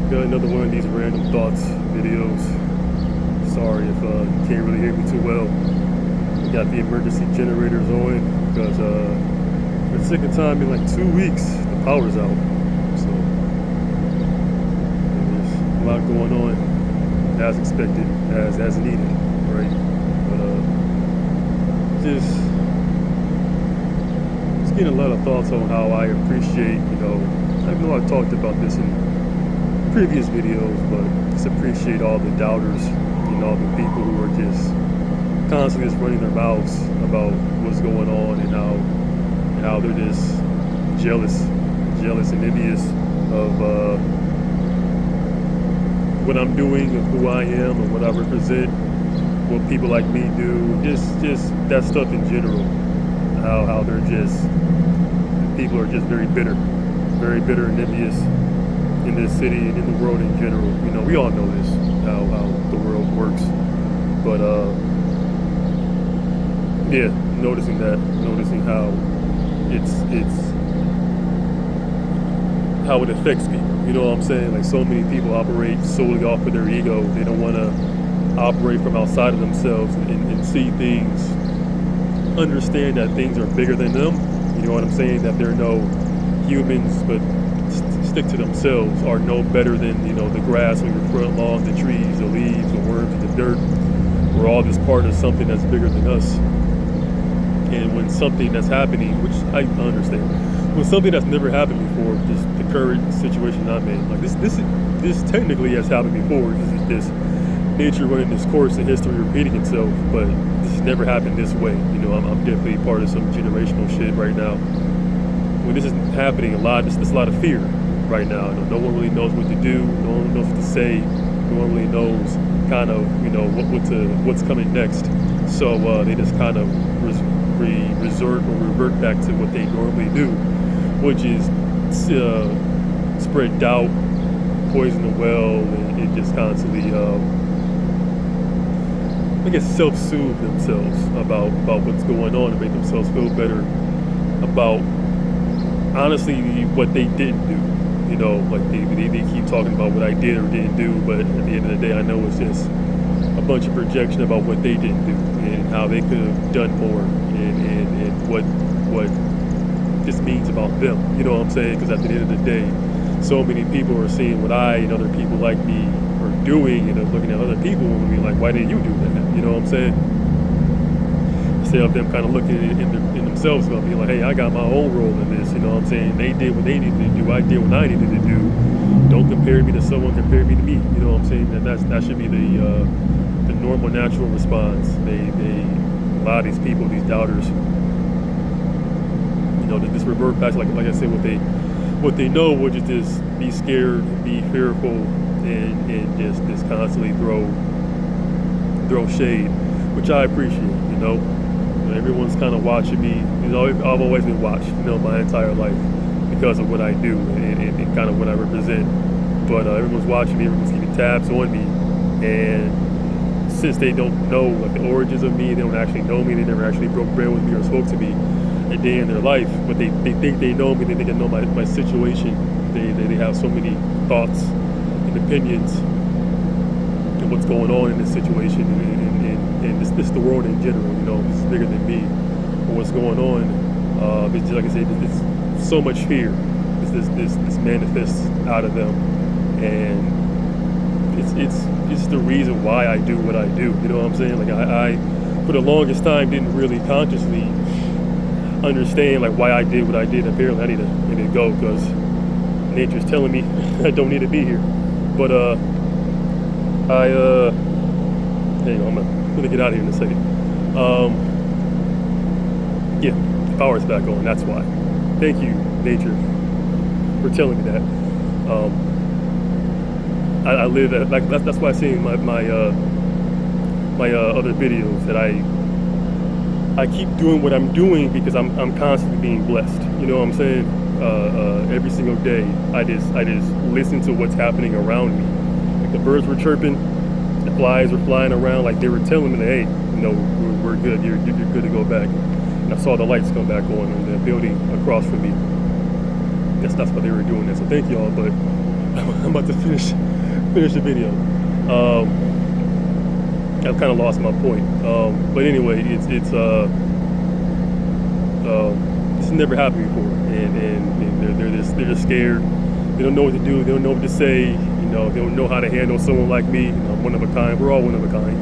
Got another one of these random thoughts videos. Sorry if you can't really hear me too well. We got the emergency generators on because for the second time in like 2 weeks, the power's out. So there's a lot going on as expected, as needed, right? But just getting a lot of thoughts on how I appreciate, I know I talked about this in previous videos, but just appreciate all the doubters, all the people who are just constantly just running their mouths about what's going on and how they're just jealous and envious of what I'm doing, of who I am, and what I represent, what people like me do, just that stuff in general. How they're just, people are just very bitter and envious in this city and in the world in general. We all know this, how the world works. But yeah, noticing how how it affects people. You know what I'm saying? Like, so many people operate solely off of their ego. They don't want to operate from outside of themselves and see things, understand that things are bigger than them. You know what I'm saying? That they're no humans, but stick to themselves, are no better than the grass on your front lawn, the trees, the leaves, the worms, the dirt. We're all just part of something that's bigger than us. And when something that's happening, which I understand, when something that's never happened before, just the current situation I'm in, like this technically has happened before. This nature running this course and history repeating itself, but this has never happened this way. I'm definitely part of some generational shit right now. When this is happening, there's a lot of fear right now. No one really knows what to do. No one knows what to say. No one really knows kind of what's coming next. So they just kind of revert back to what they normally do, which is spread doubt, poison the well, and just constantly self-soothe themselves about what's going on and make themselves feel better about honestly what they didn't do. Like they keep talking about what I did or didn't do, but at the end of the day, I know it's just a bunch of projection about what they didn't do and how they could have done more and what this means about them. You know what I'm saying? Because at the end of the day, so many people are seeing what I and other people like me are doing, and they're looking at other people and being like, why didn't you do that? You know what I'm saying? Instead of them kind of looking in themselves about being like, hey, I got my own role in this. You know what I'm saying? They did what they needed to do. I did what I needed to do. Don't compare me to someone. Compare me to me. You know what I'm saying? And that should be the normal, natural response. A lot of these people, these doubters, to just revert back to like I said, what they know, which is just be scared, be fearful, and just constantly throw shade, which I appreciate. Everyone's kind of watching me. I've always been watched, my entire life because of what I do and kind of what I represent. But everyone's watching me. Everyone's keeping tabs on me, and since they don't know like the origins of me, they don't actually know me. They never actually broke bread with me or spoke to me a day in their life, but they think they know me. They think they know my situation. They have so many thoughts and opinions and what's going on in this situation and this the world in general. It's bigger than me. And what's going on? It's just, like I said, it's so much fear. This manifests out of them, and it's the reason why I do what I do. You know what I'm saying? Like I for the longest time didn't really consciously understand like why I did what I did. Apparently I need to go because nature's telling me I don't need to be here. But hang on, I'm gonna get out of here in a second. Yeah, the power's back on. That's why. Thank you, nature, for telling me that. I live at that's why I see in my other videos that I keep doing what I'm doing because I'm constantly being blessed. You know what I'm saying? Every single day, I just listen to what's happening around me. Like the birds were chirping, the flies were flying around, like they were telling me, hey, we're good. You're good to go back. And I saw the lights come back on in the building across from me. That's why they were doing that. So thank y'all. But I'm about to finish the video. I've kind of lost my point. But anyway, it's never happened before, and they're just scared. They don't know what to do. They don't know what to say. They don't know how to handle someone like me. I'm one of a kind. We're all one of a kind.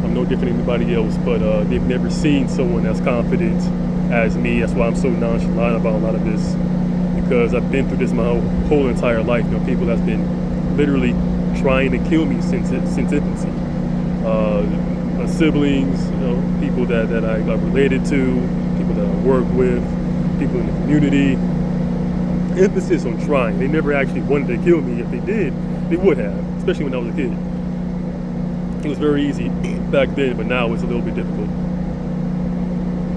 I'm no different than anybody else, but they've never seen someone as confident as me. That's why I'm so nonchalant about a lot of this, because I've been through this my whole entire life. People that's been literally trying to kill me since infancy. My siblings, people that I got related to, people that I work with, people in the community. Emphasis on trying. They never actually wanted to kill me. If they did, they would have, especially when I was a kid. It was very easy back then, but now it's a little bit difficult.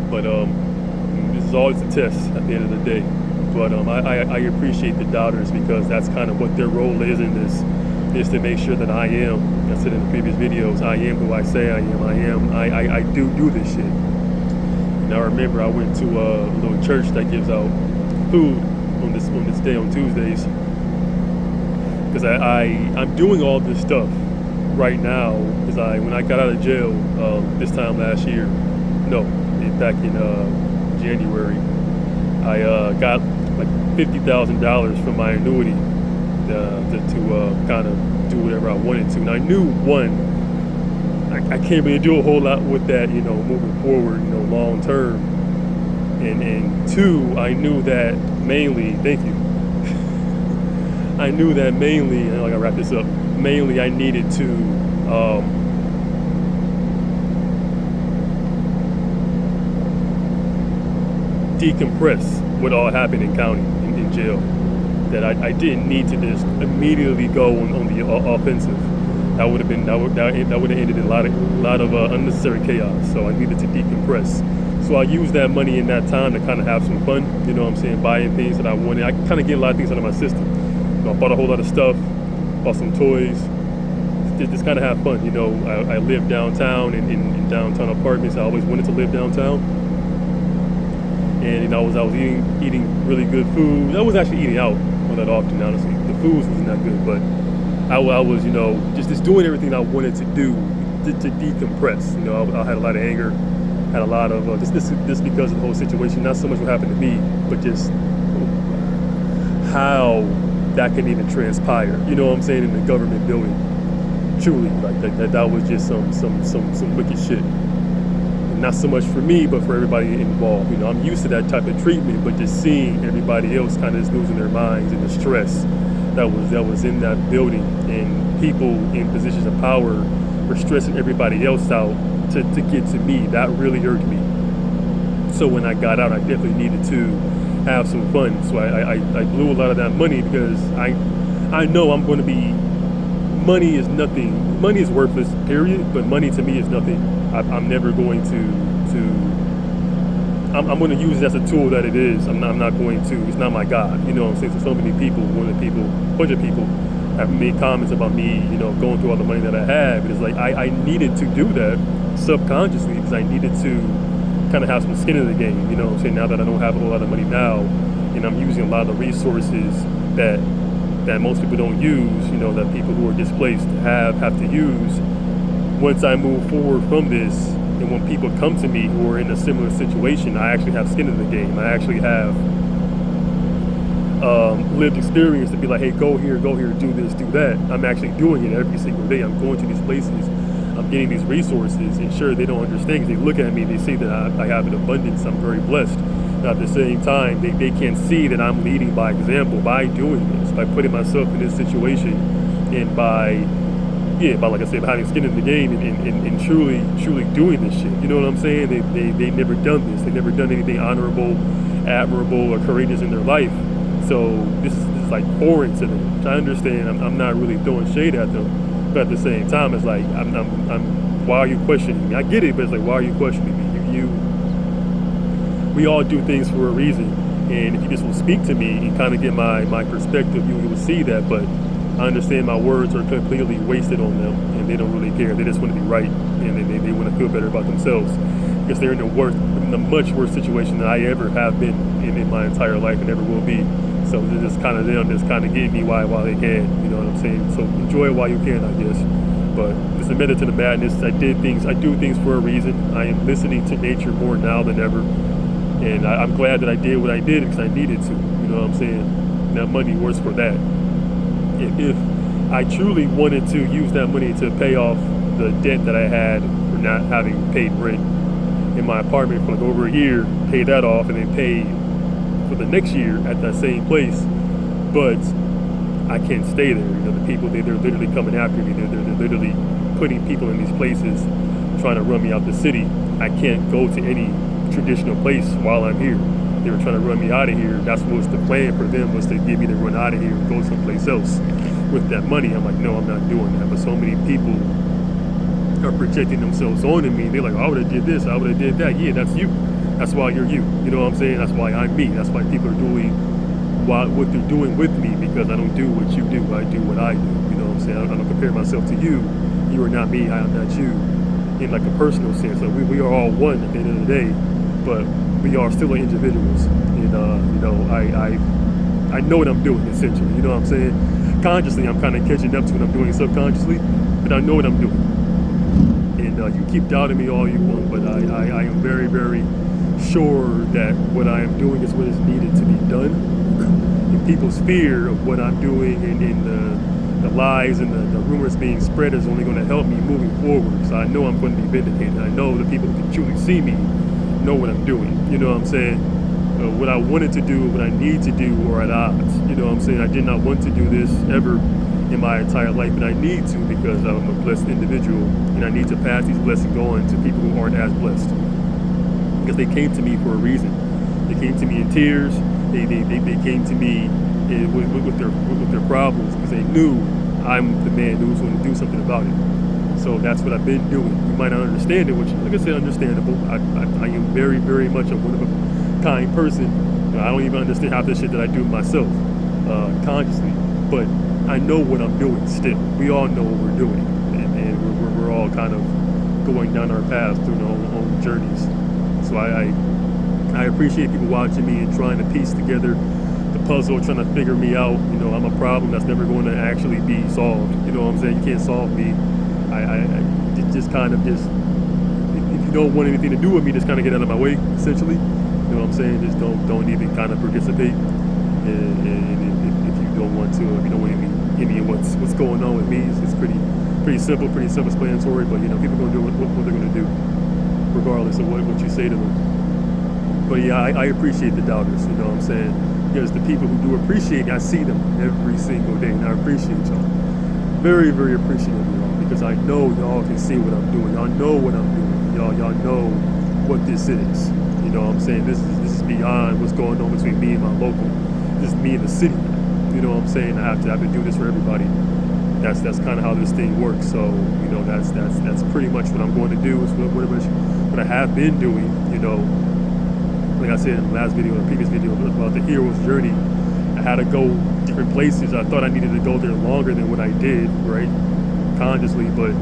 But this is always a test at the end of the day. But I appreciate the doubters, because that's kind of what their role is in this, is to make sure that I am, I said in the previous videos, I am who I say I am. I do this shit. And I remember I went to a little church that gives out food on this day on Tuesdays, because I'm doing all this stuff right now because when I got out of jail this time last year, back in January, I got like $50,000 from my annuity to kind of do whatever I wanted to. And I knew, one, I can't really do a whole lot with that, moving forward, long term. And two, I knew that mainly, thank you. I knew that mainly, and I gotta wrap this up, mainly I needed to decompress what all happened in county, in jail. That I didn't need to just immediately go on the offensive. That would have ended in a lot of unnecessary chaos. So I needed to decompress. So I used that money in that time to kind of have some fun. Buying things that I wanted. I kind of get a lot of things out of my system. I bought a whole lot of stuff, bought some toys. Just kind of have fun. I live downtown in downtown apartments. I always wanted to live downtown. And I was eating really good food. I was actually eating out all that often, honestly. The food wasn't that good, but I was, just doing everything I wanted to do to decompress. I had a lot of anger, had a lot of just because of the whole situation. Not so much what happened to me, but just how that can even transpire. You know what I'm saying, in the government building. Truly, like that was just some wicked shit. Not so much for me, but for everybody involved. I'm used to that type of treatment, but just seeing everybody else kind of just losing their minds and the stress that was in that building, and people in positions of power were stressing everybody else out to get to me. That really hurt me. So when I got out, I definitely needed to have some fun. So I blew a lot of that money, because I know I'm going to be, money is nothing. Money is worthless, period. But money to me is nothing. I'm never going I'm going to use it as a tool that it is. I'm not going to, it's not my God. I'm saying? So many people, a bunch of people have made comments about me, going through all the money that I have. It's like, I needed to do that subconsciously, because I needed to kind of have some skin in the game. I'm saying? Now that I don't have a whole lot of money now, and I'm using a lot of the resources that most people don't use, that people who are displaced have to use. Once I move forward from this, and when people come to me who are in a similar situation, I actually have skin in the game. I actually have lived experience to be like, hey, go here, do this, do that. I'm actually doing it every single day. I'm going to these places. I'm getting these resources. And sure, they don't understand, because they look at me, they see that I have an abundance. I'm very blessed. And at the same time, they can't see that I'm leading by example, by doing this, by putting myself in this situation, and by like I said, by having skin in the game, and truly doing this shit. You know what I'm saying? They never done this. They never done anything honorable, admirable, or courageous in their life. So this is like foreign to them. Which I understand. I'm not really throwing shade at them, but at the same time, it's like I'm why are you questioning me? I get it, but it's like, why are you questioning me? We all do things for a reason, and if you just will speak to me and kind of get my perspective, you will see that. But I understand my words are completely wasted on them, and they don't really care. They just want to be right, and they want to feel better about themselves, because they're in a much worse situation than I ever have been in my entire life and ever will be. So it's just kind of them just kind of getting me while they can. You know what I'm saying? So enjoy it while you can, I guess. But it's a method to the madness. I do things for a reason. I am listening to nature more now than ever. And I'm glad that I did what I did because I needed to. You know what I'm saying? That money works for that. If I truly wanted to use that money to pay off the debt that I had for not having paid rent in my apartment for like over a year, pay that off and then pay for the next year at that same place. But I can't stay there. You know, the people, they're literally coming after me. They're literally putting people in these places, trying to run me out the city. I can't go to any traditional place while I'm here. They were trying to run me out of here. That's what was the plan for them, was to get me to run out of here and go someplace else with that money. I'm like, no, I'm not doing that. But so many people are projecting themselves onto me. They're like, I would have did this, I would have did that. Yeah, that's you. That's why you're you. You know what I'm saying? That's why I'm me. That's why people are doing what they're doing with me, because I don't do what you do. I do what I do. You know what I'm saying? I don't compare myself to you. You are not me. I am not you. In like a personal sense, so we are all one at the end of the day, but we are still individuals. And you know, I know what I'm doing essentially. You know what I'm saying? Consciously, I'm kind of catching up to what I'm doing subconsciously, but I know what I'm doing. And you keep doubting me all you want, but I am very, very sure that what I am doing is what is needed to be done. And people's fear of what I'm doing and the lies and the rumors being spread is only going to help me moving forward. So I know I'm going to be vindicated. I know the people who can truly see me know what I'm doing. You know what I'm saying? What I wanted to do, what I need to do are at odds. You know what I'm saying? I did not want to do this ever in my entire life, but I need to, because I'm a blessed individual, and I need to pass these blessings on to people who aren't as blessed, because they came to me for a reason. They came to me in tears. They came to me with their problems, because they knew I'm the man who was going to do something about it. So that's what I've been doing. You might not understand it, which, like I said, understandable. I am very, very much a one of a kind person. You know, I don't even understand half the shit that I do myself consciously, but I know what I'm doing still. We all know what we're doing, and we're all kind of going down our paths through our own journeys. So I appreciate people watching me and trying to piece together the puzzle, trying to figure me out. You know, I'm a problem that's never going to actually be solved. You know what I'm saying? You can't solve me. I just kind of if you don't want anything to do with me, just kind of get out of my way, essentially. You know what I'm saying? Just don't even kind of participate. And if you don't want to, if you don't want any of what's going on with me, it's pretty simple, pretty self-explanatory. But you know, people are gonna do what they're gonna do, regardless of what you say to them. But yeah, I appreciate the doubters. You know what I'm saying? Because the people who do appreciate me, I see them every single day, and I appreciate y'all. Very, very appreciative of y'all, because I know y'all can see what I'm doing. Y'all know what I'm doing. Y'all know what this is. You know what I'm saying? This is beyond what's going on between me and my local. This is me in the city. You know what I'm saying? I have to do this for everybody. That's kind of how this thing works. So you know, that's pretty much what I'm going to do. Is what I have been doing. You know, like I said in the last video, the previous video about the hero's journey, I had to go different places. I thought I needed to go there longer than what I did, right? Consciously, but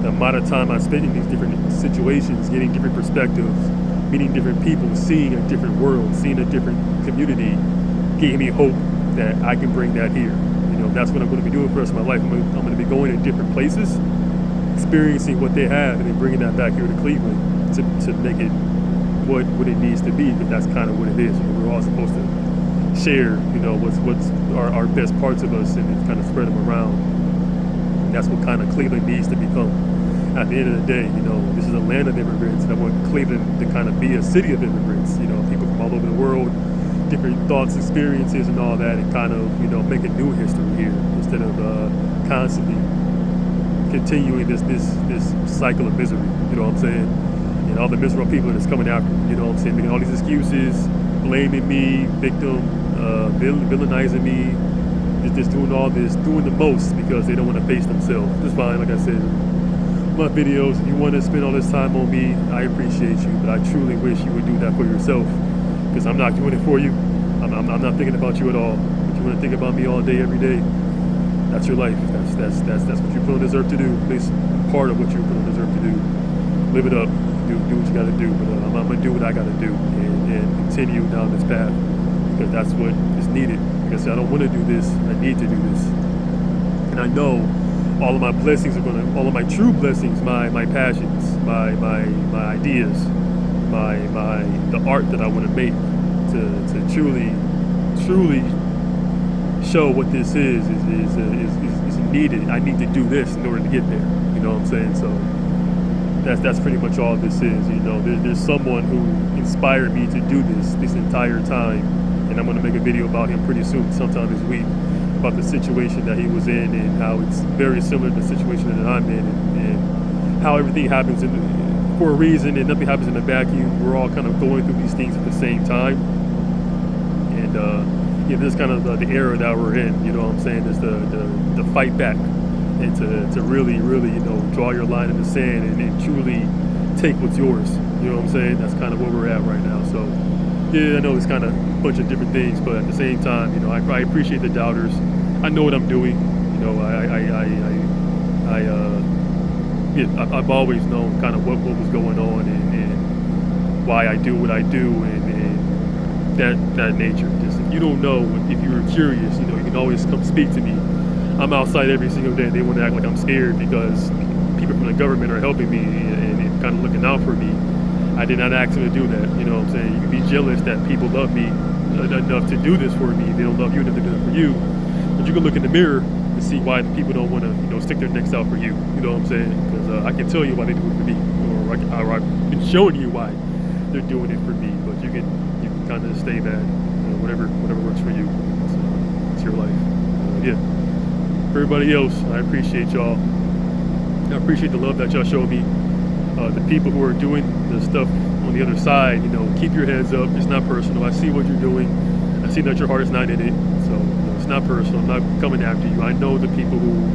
the amount of time I spent in these different situations, getting different perspectives, meeting different people, seeing a different world, seeing a different community, gave me hope that I can bring that here. You know, that's what I'm going to be doing for the rest of my life. I'm going to be going to different places, experiencing what they have, and then bringing that back here to Cleveland to make it what it needs to be. But that's kind of what it is. You know, we're all supposed to share, you know, what's our best parts of us, and kind of spread them around. And that's what kind of Cleveland needs to become. At the end of the day, you know, this is a land of immigrants, and I want Cleveland to kind of be a city of immigrants. You know, people from all over the world, different thoughts, experiences, and all that, and kind of, you know, make a new history here instead of constantly continuing this cycle of misery. You know what I'm saying? And all the miserable people that's coming after me. You know what I'm saying? Making all these excuses, blaming me, victim, villainizing me, just doing all this, doing the most because they don't want to face themselves. Just fine, like I said. My videos, if you want to spend all this time on me, I appreciate you, but I truly wish you would do that for yourself, because I'm not doing it for you. I'm not thinking about you at all. If you want to think about me all day, every day, that's your life. That's what you put on this earth to do. At least part of what you put on this earth to do. Live it up. Do what you got to do. But I'm gonna do what I got to do and continue down this path, because that's what is need it. Like I said, I don't want to do this. I need to do this. And I know all of my blessings are all of my true blessings, my passions, my ideas, the art that I want to make to truly show what this is needed. I need to do this in order to get there. You know what I'm saying? So that's pretty much all this is. You know, there's someone who inspired me to do this entire time, and I'm going to make a video about him pretty soon, sometime this week, about the situation that he was in and how it's very similar to the situation that I'm in, and how everything happens for a reason and nothing happens in a vacuum. We're all kind of going through these things at the same time, and yeah, this is kind of the era that we're in. You know what I'm saying? Is the fight back and to really, you know, draw your line in the sand and truly take what's yours. You know what I'm saying? That's kind of where we're at right now. So yeah, I know it's kind of a bunch of different things, but at the same time, you know, I appreciate the doubters. I know what I'm doing. You know, I've always known kind of what was going on and why I do what I do and that nature. Just if you don't know, if you were curious, you know, you can always come speak to me. I'm outside every single day. They want to act like I'm scared because people from the government are helping me and kind of looking out for me. I did not ask them to do that. You know what I'm saying? You can be jealous that people love me enough to do this for me. They don't love you enough to do it for you. But you can look in the mirror and see why the people don't want to, you know, stick their necks out for you. You know what I'm saying? Because I can tell you why they do it for me, or I've been showing you why they're doing it for me. But you can kind of stay mad, you know, whatever works for you. It's your life. Yeah. For everybody else, I appreciate y'all. I appreciate the love that y'all show me. The people who are doing the stuff on the other side, you know, keep your heads up. It's not personal. I see what you're doing. I see that your heart is not in it. So, you know, it's not personal. I'm not coming after you. I know the people who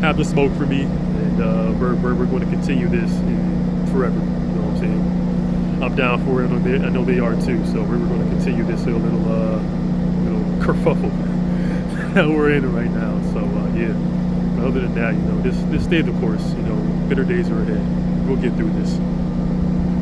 have the smoke for me, and we're going to continue this forever. You know what I'm saying? I'm down for it. I know they are too. So we're going to continue this little kerfuffle that we're in right now. So yeah. But other than that, you know, just stay the course. You know, better days are ahead. We'll get through this.